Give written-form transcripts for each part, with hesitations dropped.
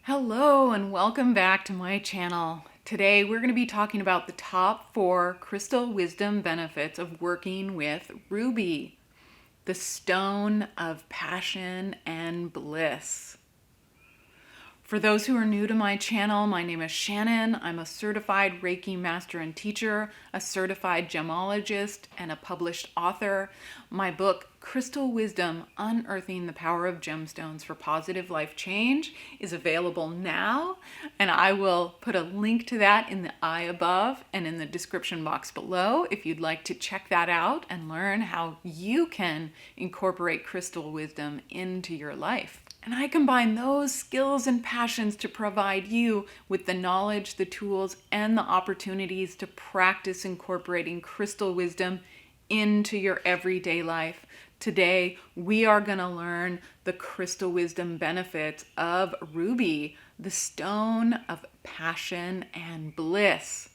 Hello and welcome back to my channel. Today we're going to be talking about the top 4 crystal wisdom benefits of working with ruby, the stone of passion and bliss. For those who are new to my channel, my name is Shannon. I'm a certified Reiki master and teacher, a certified gemologist, and a published author. My book, Crystal Wisdom: Unearthing the Power of Gemstones for Positive Life Change, is available now, and I will put a link to that in the eye above and in the description box below if you'd like to check that out and learn how you can incorporate crystal wisdom into your life. And I combine those skills and passions to provide you with the knowledge, the tools, and the opportunities to practice incorporating crystal wisdom into your everyday life. Today, we are going to learn the crystal wisdom benefits of ruby, the stone of passion and bliss.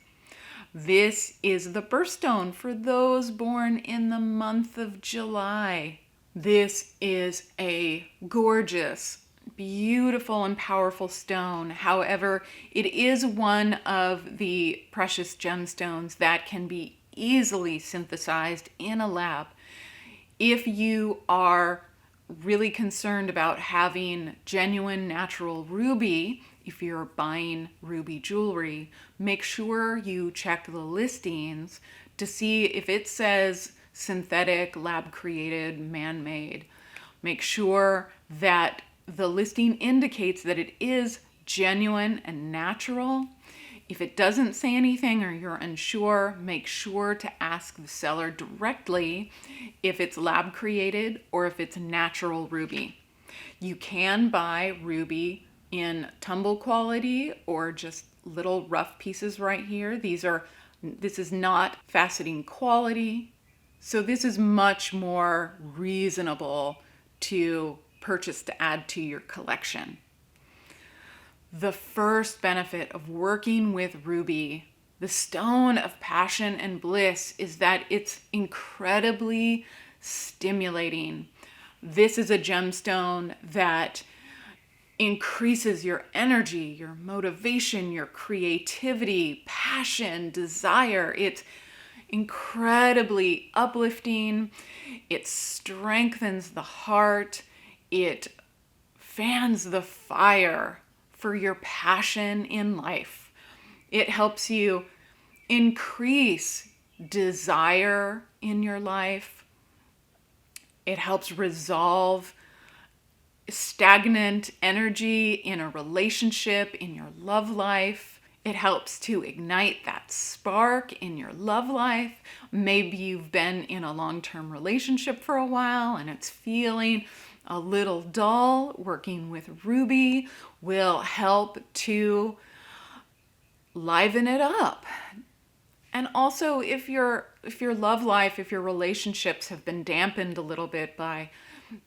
This is the birthstone for those born in the month of July. This is a gorgeous, beautiful, and powerful stone. However, it is one of the precious gemstones that can be easily synthesized in a lab. If you are really concerned about having genuine natural ruby, if you're buying ruby jewelry, make sure you check the listings to see if it says synthetic, lab-created, man-made. Make sure that the listing indicates that it is genuine and natural. If it doesn't say anything or you're unsure, make sure to ask the seller directly if it's lab-created or if it's natural ruby. You can buy ruby in tumble quality or just little rough pieces right here. This is not faceting quality. So this is much more reasonable to purchase to add to your collection. The first benefit of working with ruby, the stone of passion and bliss, is that it's incredibly stimulating. This is a gemstone that increases your energy, your motivation, your creativity, passion, desire. It's incredibly uplifting. It strengthens the heart. It fans the fire for your passion in life. It helps you increase desire in your life. It helps resolve stagnant energy in a relationship, in your love life. It helps to ignite that spark in your love life. Maybe you've been in a long-term relationship for a while and it's feeling a little dull. Working with ruby will help to liven it up. And also, if your love life, if your relationships have been dampened a little bit by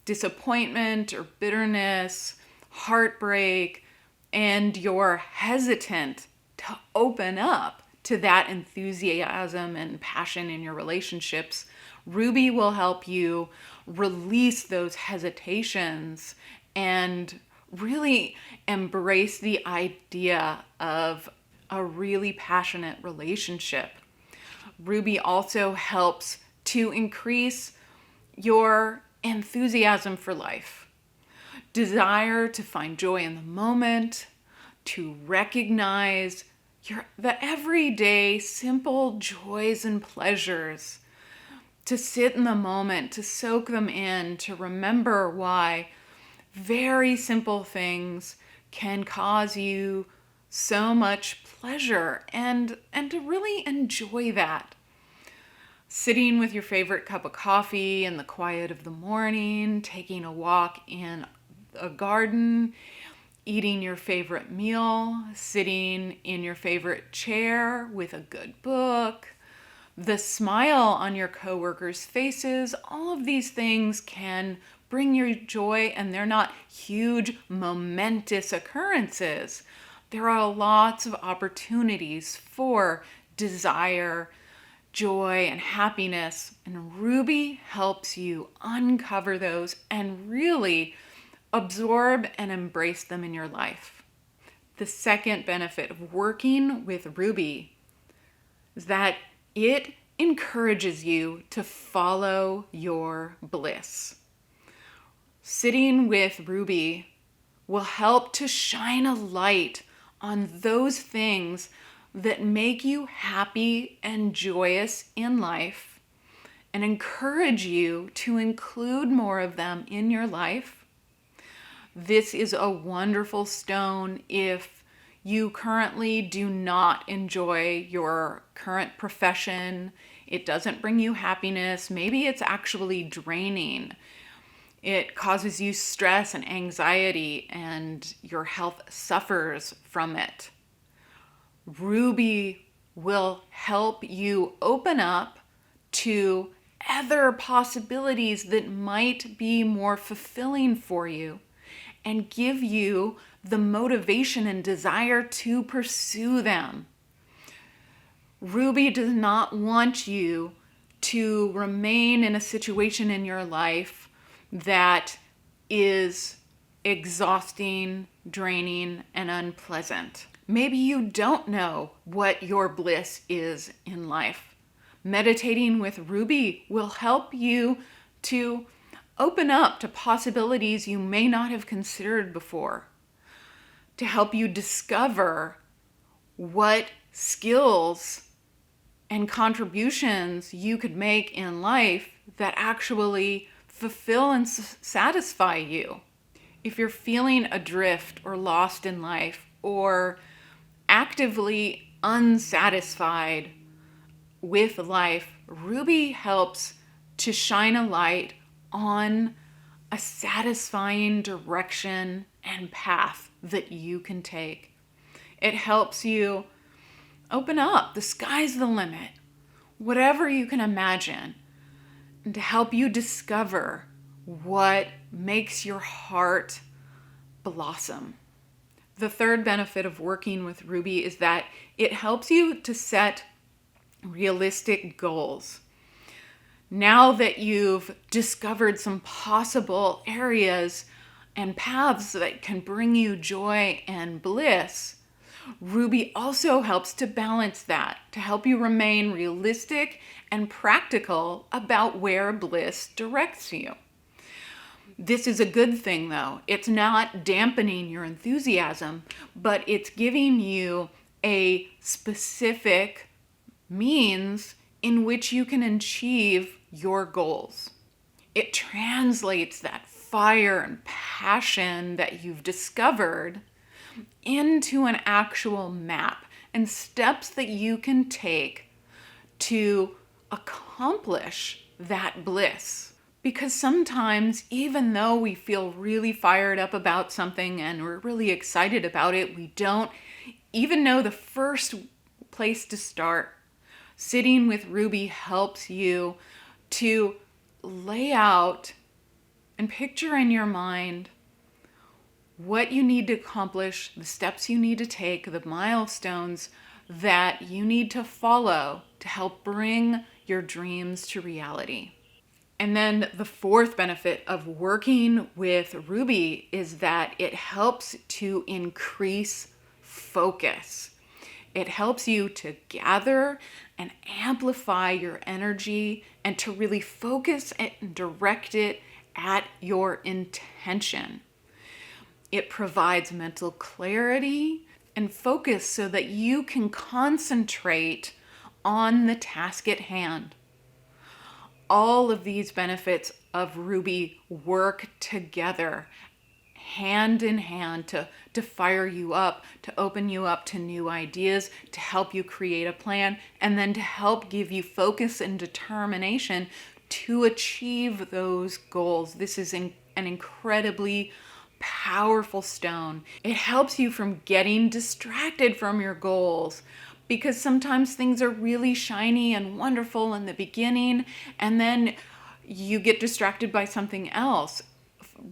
disappointment or bitterness, heartbreak, and you're hesitant to open up to that enthusiasm and passion in your relationships, ruby will help you release those hesitations and really embrace the idea of a really passionate relationship. Ruby also helps to increase your enthusiasm for life, desire to find joy in the moment, to recognize the everyday simple joys and pleasures, to sit in the moment, to soak them in, to remember why very simple things can cause you so much pleasure and to really enjoy that. Sitting with your favorite cup of coffee in the quiet of the morning, taking a walk in a garden, eating your favorite meal, sitting in your favorite chair with a good book, the smile on your coworkers' faces, all of these things can bring you joy, and they're not huge, momentous occurrences. There are lots of opportunities for desire, joy, and happiness, and ruby helps you uncover those and really absorb and embrace them in your life. The second benefit of working with ruby is that it encourages you to follow your bliss. Sitting with ruby will help to shine a light on those things that make you happy and joyous in life and encourage you to include more of them in your life. This is a wonderful stone if you currently do not enjoy your current profession. It doesn't bring you happiness. Maybe it's actually draining. It causes you stress and anxiety, and your health suffers from it. Ruby will help you open up to other possibilities that might be more fulfilling for you and give you the motivation and desire to pursue them. Ruby does not want you to remain in a situation in your life that is exhausting, draining, and unpleasant. Maybe you don't know what your bliss is in life. Meditating with Ruby will help you to open up to possibilities you may not have considered before, to help you discover what skills and contributions you could make in life that actually fulfill and satisfy you. If you're feeling adrift or lost in life or actively unsatisfied with life, Ruby helps to shine a light on a satisfying direction and path that you can take. It helps you open up. The sky's the limit. Whatever you can imagine. And to help you discover what makes your heart blossom. The third benefit of working with Ruby is that it helps you to set realistic goals. Now that you've discovered some possible areas and paths that can bring you joy and bliss, Ruby also helps to balance that, to help you remain realistic and practical about where bliss directs you. This is a good thing, though. It's not dampening your enthusiasm, but it's giving you a specific means in which you can achieve your goals. It translates that fire and passion that you've discovered into an actual map and steps that you can take to accomplish that bliss. Because sometimes, even though we feel really fired up about something and we're really excited about it, we don't even know the first place to start. Sitting with Ruby helps you to lay out and picture in your mind what you need to accomplish, the steps you need to take, the milestones that you need to follow to help bring your dreams to reality. And then the fourth benefit of working with Ruby is that it helps to increase focus. It helps you to gather and amplify your energy and to really focus and direct it at your intention. It provides mental clarity and focus so that you can concentrate on the task at hand. All of these benefits of Ruby work together, hand in hand, to fire you up, to open you up to new ideas, to help you create a plan, and then to help give you focus and determination to achieve those goals. This is an incredibly powerful stone. It helps you from getting distracted from your goals, because sometimes things are really shiny and wonderful in the beginning, and then you get distracted by something else.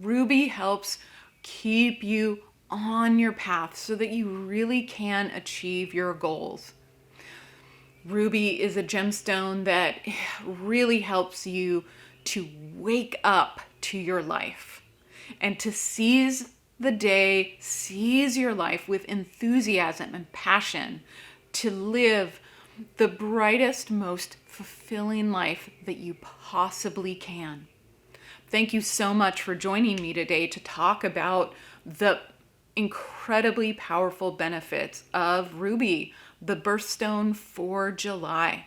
Ruby helps keep you on your path so that you really can achieve your goals. Ruby is a gemstone that really helps you to wake up to your life and to seize the day, seize your life with enthusiasm and passion to live the brightest, most fulfilling life that you possibly can. Thank you so much for joining me today to talk about the incredibly powerful benefits of ruby, the birthstone for July.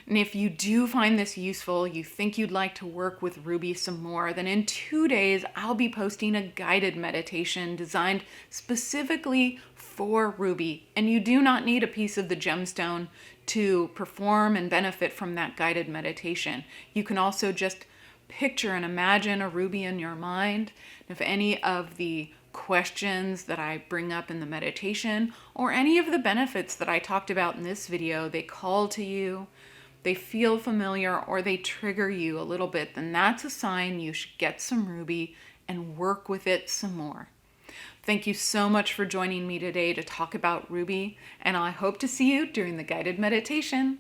And if you do find this useful, you think you'd like to work with ruby some more, then in 2 days, I'll be posting a guided meditation designed specifically for ruby. And you do not need a piece of the gemstone to perform and benefit from that guided meditation. You can also just picture and imagine a ruby in your mind. If any of the questions that I bring up in the meditation or any of the benefits that I talked about in this video, they call to you, they feel familiar, or they trigger you a little bit, then that's a sign you should get some ruby and work with it some more. Thank you so much for joining me today to talk about ruby, and I hope to see you during the guided meditation.